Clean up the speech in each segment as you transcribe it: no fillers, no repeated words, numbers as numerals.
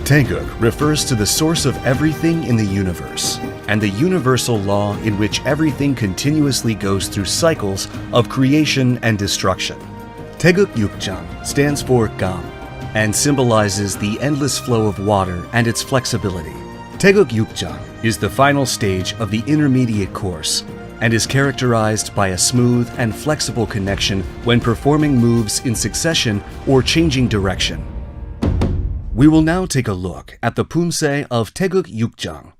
Taegeuk refers to the source of everything in the universe, and the universal law in which everything continuously goes through cycles of creation and destruction. Taegeuk Jang stands for Gam, and symbolizes the endless flow of water and its flexibility. Taegeuk Jang is the final stage of the intermediate course, and is characterized by a smooth and flexible connection when performing moves in succession or changing direction. We will now take a look at the Pumse of Taegeuk Jang.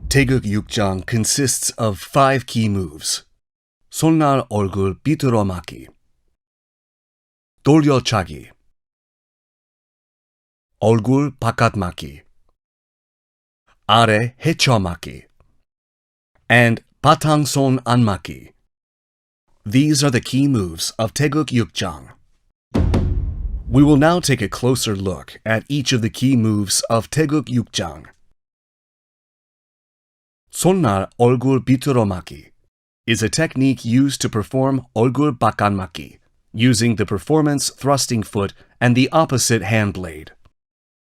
Taegeuk Jang consists of 5 key moves. 손날 얼굴 비틀어 맞기, 돌려차기, 얼굴 바깥 맞기, 아래 헤쳐 맞기, and 바탕손 안 맞기. These are the key moves of Taegeuk Jang. We will now take a closer look at each of the key moves of Taegeuk Jang. 손날 얼굴 비틀어 맞기 is a technique used to perform 얼굴 바깥 맞기, using the performance thrusting foot and the opposite hand blade.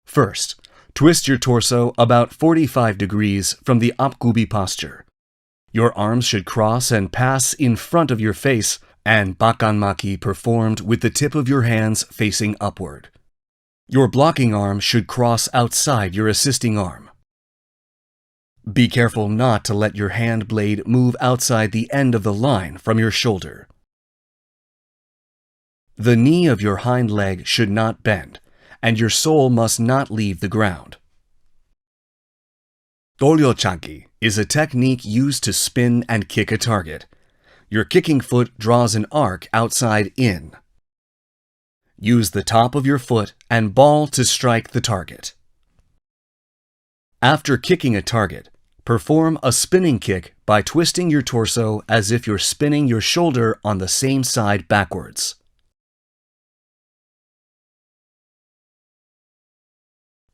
First, twist your torso about 45 degrees from the 앞구비 posture. Your arms should cross and pass in front of your face, and 바깥 맞기 performed with the tip of your hands facing upward. Your blocking arm should cross outside your assisting arm. Be careful not to let your hand blade move outside the end of the line from your shoulder. The knee of your hind leg should not bend, and your sole must not leave the ground. 돌려차기 is a technique used to spin and kick a target. Your kicking foot draws an arc outside in. Use the top of your foot and ball to strike the target. After kicking a target, perform a spinning kick by twisting your torso as if you're spinning your shoulder on the same side backwards.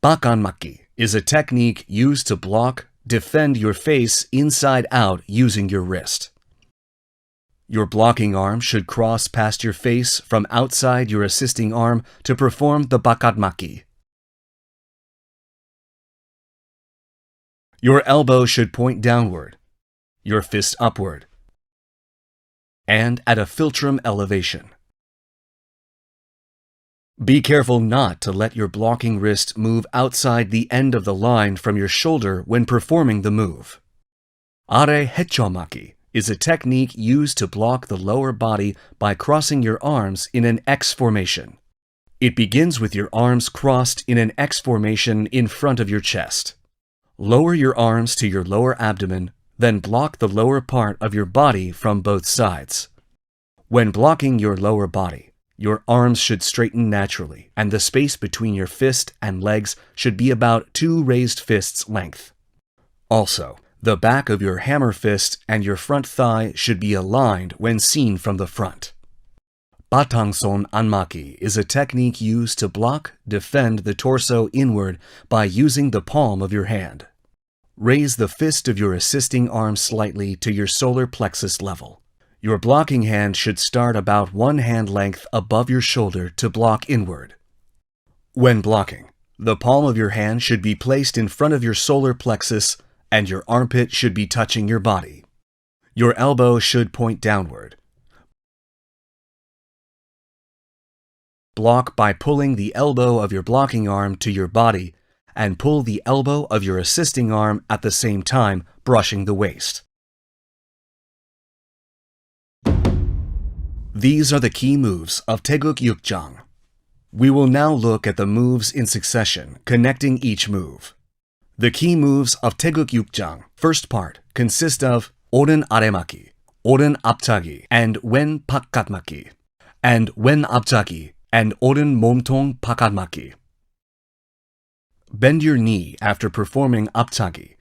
바깥 맞기 is a technique used to block, defend your face inside out using your wrist. Your blocking arm should cross past your face from outside your assisting arm to perform the 바깥 맞기. Your elbow should point downward, your fist upward, and at a philtrum elevation. Be careful not to let your blocking wrist move outside the end of the line from your shoulder when performing the move. 아래 헤쳐 맞기 is a technique used to block the lower body by crossing your arms in an X formation. It begins with your arms crossed in an X formation in front of your chest. Lower your arms to your lower abdomen, then block the lower part of your body from both sides. When blocking your lower body, your arms should straighten naturally, and the space between your fist and legs should be about 2 raised fists length. Also, the back of your hammer fist and your front thigh should be aligned when seen from the front. 바탕손 안 맞기 is a technique used to block, defend the torso inward by using the palm of your hand. Raise the fist of your assisting arm slightly to your solar plexus level. Your blocking hand should start about 1 hand length above your shoulder to block inward. When blocking, the palm of your hand should be placed in front of your solar plexus and your armpit should be touching your body. Your elbow should point downward. Block by pulling the elbow of your blocking arm to your body and pull the elbow of your assisting arm at the same time, brushing the waist. These are the key moves of Taegeuk Jang. We will now look at the moves in succession, connecting each move. The key moves of Taegeuk Jang, first part, consist of 오른 아래막기, 오른 앞차기, and 왼 바깥막기, and 왼 앞차기, and 오른 몸통 바깥막기. Bend your knee after performing 앞차기.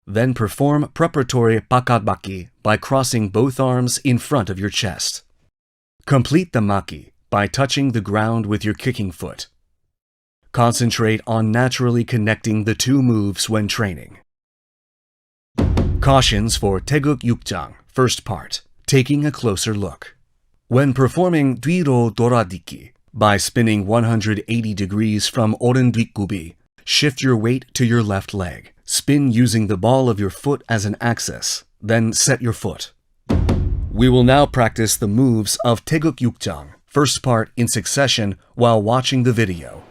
Then perform preparatory 바깥막기 by crossing both arms in front of your chest. Complete the maki by touching the ground with your kicking foot. Concentrate on naturally connecting the two moves when training. Cautions for Taegeuk Jang, first part, taking a closer look. When performing 뒤로 돌아딛기, by spinning 180 degrees from 오른 뒷굽이, shift your weight to your left leg. Spin using the ball of your foot as an axis, then set your foot. We will now practice the moves of Taegeuk Jang, first part in succession while watching the video.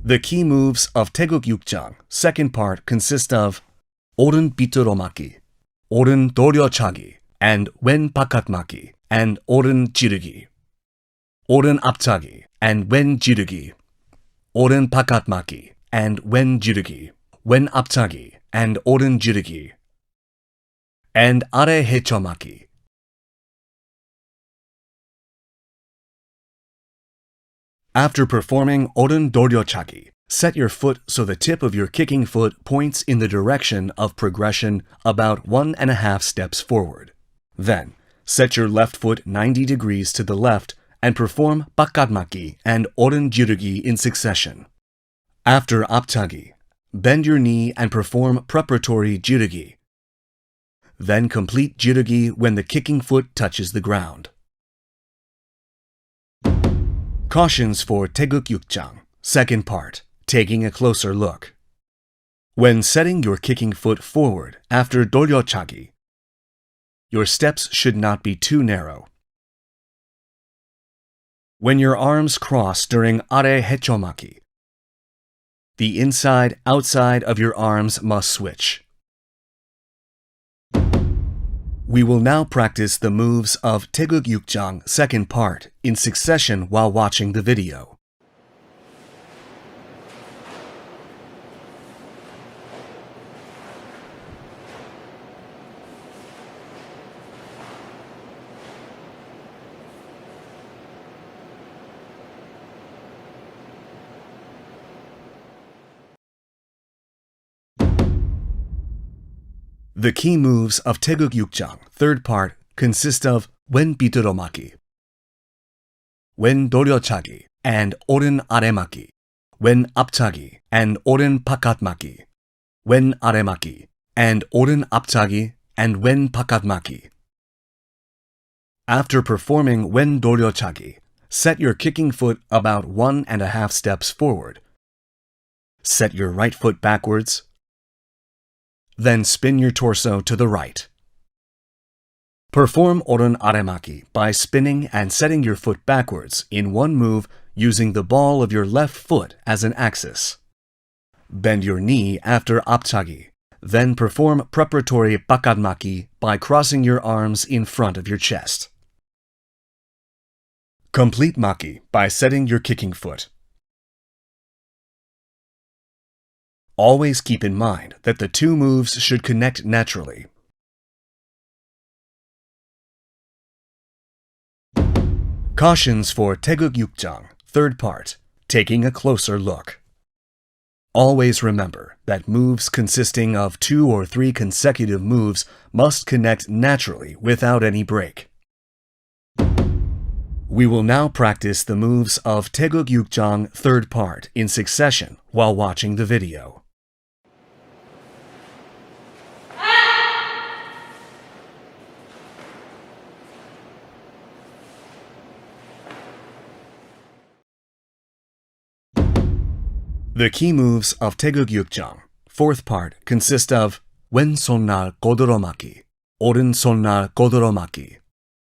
The key moves of Taegeuk Jang, second part, consist of 오른 밑으로 막기, 오른 돌려차기, and 왼 바깥막기, and 오른 지르기. 오른 앞차기, and 왼 지르기. 오른 바깥막기, and 왼 지르기. 왼 앞차기, and 오른 지르기. And 아래 헤쳐막기. After performing 오른 돌려차기, set your foot so the tip of your kicking foot points in the direction of progression about 1.5 steps forward. Then, set your left foot 90 degrees to the left and perform 바깥막기 and 오른 지르기 in succession. After 앞차기, bend your knee and perform preparatory 지르기. Then complete 지르기 when the kicking foot touches the ground. Cautions for Taegeuk Jang, second part, taking a closer look. When setting your kicking foot forward after 돌려차기, your steps should not be too narrow. When your arms cross during 아래 헤쳐막기, the inside-outside of your arms must switch. We will now practice the moves of Taegeuk Jang, second part, in succession while watching the video. The key moves of Taegeuk Jang, third part, consist of 왼 밑으로 막기, 왼 돌려차기, and 오른 아래막기, 왼 앞차기, and 오른 바깥막기, 왼 아래막기, and 오른 앞차기, and 왼 바깥막기. After performing 왼 돌려차기, set your kicking foot about 1.5 steps forward. Set your right foot backwards. Then spin your torso to the right. Perform 오른 아래막기 by spinning and setting your foot backwards in one move using the ball of your left foot as an axis. Bend your knee after 앞차기. Then perform preparatory 바깥막기 by crossing your arms in front of your chest. Complete 막기 by setting your kicking foot. Always keep in mind that the two moves should connect naturally. Cautions for Taegeuk Jang, third part, taking a closer look. Always remember that moves consisting of 2 or 3 consecutive moves must connect naturally without any break. We will now practice the moves of Taegeuk Jang, third part, in succession while watching the video. The key moves of Taegeuk Jang, fourth part, consist of 왼손날 고드름막기, 오른손날 고드러맞기,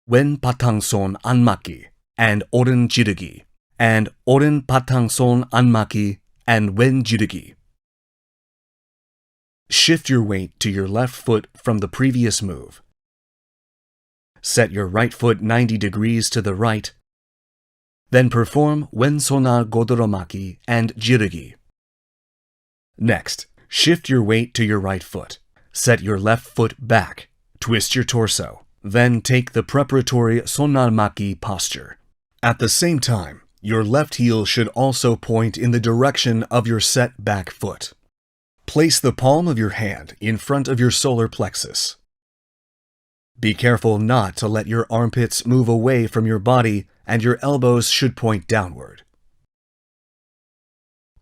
왼 바탕손 안맞기, and 오른 지르기, and 오른 바탕손 안맞기, and 왼 지르기. Shift your weight to your left foot from the previous move. Set your right foot 90 degrees to the right. Then perform 왼손날 고드러맞기 and 지르기. Next, shift your weight to your right foot. Set your left foot back. Twist your torso. Then take the preparatory 손날 맞기 posture. At the same time, your left heel should also point in the direction of your set back foot. Place the palm of your hand in front of your solar plexus. Be careful not to let your armpits move away from your body, and your elbows should point downward.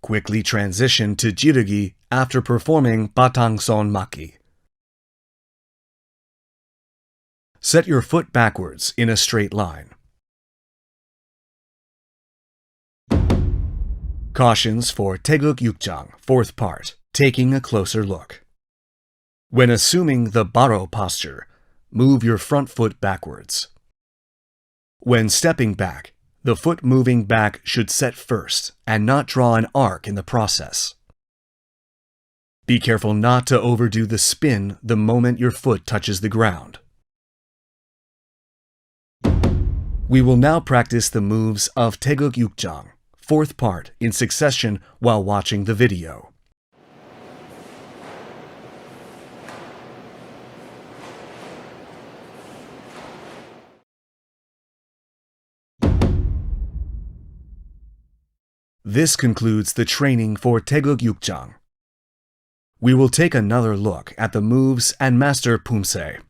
Quickly transition to jirugi after performing 바탕손 맞기. Set your foot backwards in a straight line. Cautions for Taegeuk Jang, fourth part, taking a closer look. When assuming the baro posture, move your front foot backwards. When stepping back, the foot moving back should set first and not draw an arc in the process. Be careful not to overdo the spin the moment your foot touches the ground. We will now practice the moves of Taegeuk Jang, fourth part, in succession while watching the video. This concludes the training for Taegeuk Jang. We will take another look at the moves and master Pumse.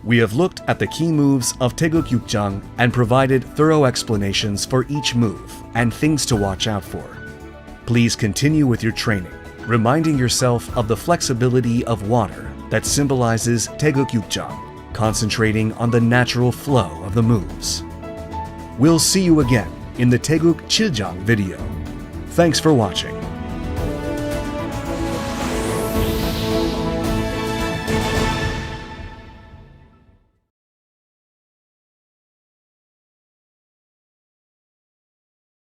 We have looked at the key moves of Taegeuk Jang and provided thorough explanations for each move and things to watch out for. Please continue with your training, reminding yourself of the flexibility of water that symbolizes Taegeuk Jang, concentrating on the natural flow of the moves. We'll see you again in the Taegeuk Chiljang video. Thanks for watching.